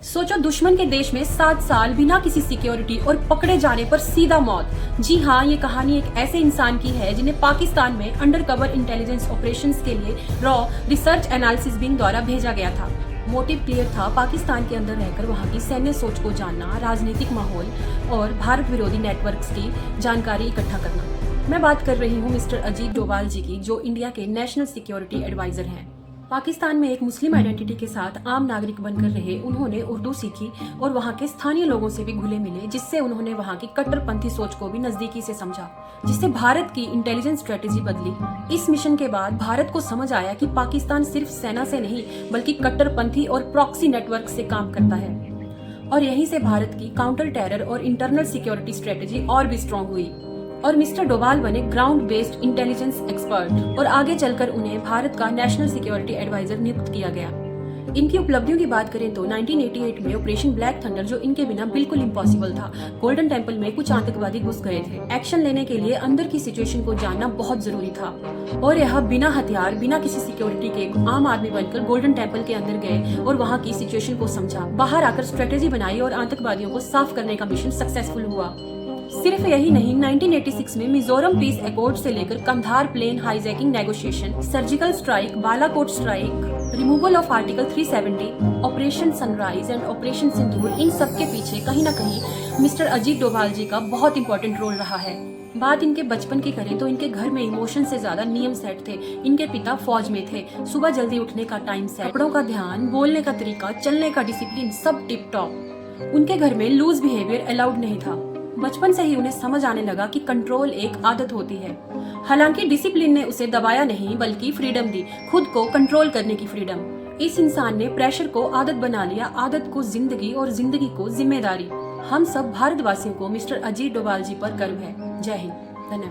सोचो, दुश्मन के देश में 7 साल बिना किसी सिक्योरिटी और पकड़े जाने पर सीधा मौत। जी हाँ, ये कहानी एक ऐसे इंसान की है जिन्हें पाकिस्तान में अंडरकवर इंटेलिजेंस ऑपरेशंस के लिए रॉ रिसर्च एनालिसिस विंग द्वारा भेजा गया था। मोटिव क्लियर था, पाकिस्तान के अंदर रहकर वहाँ की सैन्य सोच को जानना, राजनीतिक माहौल और भारत विरोधी नेटवर्क्स की जानकारी इकट्ठा करना। मैं बात कर रही हूँ मिस्टर अजीत डोभाल जी की, जो इंडिया के नेशनल सिक्योरिटी एडवाइजर हैं। पाकिस्तान में एक मुस्लिम आइडेंटिटी के साथ आम नागरिक बनकर रहे उन्होंने उर्दू सीखी और वहाँ के स्थानीय लोगों से भी घुले मिले, जिससे उन्होंने वहाँ की कट्टरपंथी सोच को भी नजदीकी से समझा, जिससे भारत की इंटेलिजेंस स्ट्रेटेजी बदली। इस मिशन के बाद भारत को समझ आया कि पाकिस्तान सिर्फ सेना से नहीं बल्कि कट्टरपंथी और प्रॉक्सी नेटवर्क से काम करता है, और यहीं से भारत की काउंटर टेरर और इंटरनल सिक्योरिटी स्ट्रेटेजी और भी स्ट्रॉन्ग हुई और मिस्टर डोभाल बने ग्राउंड बेस्ड इंटेलिजेंस एक्सपर्ट, और आगे चलकर उन्हें भारत का नेशनल सिक्योरिटी एडवाइजर नियुक्त किया गया। इनकी उपलब्धियों की बात करें तो 1988 में ऑपरेशन ब्लैक थंडर, जो इनके बिना बिल्कुल इम्पॉसिबल था। गोल्डन टेम्पल में कुछ आतंकवादी घुस गए थे। एक्शन लेने के लिए अंदर की सिचुएशन को जानना बहुत जरूरी था, और यह बिना हथियार, बिना किसी सिक्योरिटी के आम आदमी बनकर गोल्डन टेम्पल के अंदर गए और वहाँ की सिचुएशन को समझा, बाहर आकर स्ट्रेटेजी बनाई और आतंकवादियों को साफ करने का मिशन सक्सेसफुल हुआ। सिर्फ यही नहीं, 1986 में मिजोरम पीस एकॉर्ड से लेकर Kandahar plane hijacking negotiation, surgical strike, Balakot strike, removal of article 370, operation sunrise and operation Sindoor, इन सब के पीछे कहीं ना कहीं मिस्टर अजीत डोभाल जी का बहुत इंपॉर्टेंट रोल रहा है। बात इनके बचपन की करें तो इनके घर में इमोशन से ज्यादा नियम सेट थे। इनके पिता फौज में थे। सुबह जल्दी उठने का टाइम सेट, कपड़ों का ध्यान, बोलने का तरीका, चलने का डिसिप्लिन, सब टिप टॉप। उनके घर में लूज बिहेवियर अलाउड नहीं था। बचपन से ही उन्हें समझ आने लगा कि कंट्रोल एक आदत होती है। हालांकि डिसिप्लिन ने उसे दबाया नहीं बल्कि फ्रीडम दी, खुद को कंट्रोल करने की फ्रीडम। इस इंसान ने प्रेशर को आदत बना लिया, आदत को जिंदगी और जिंदगी को जिम्मेदारी। हम सब भारतवासियों को मिस्टर अजीत डोभाल जी पर गर्व है। जय हिंद, धन्यवाद।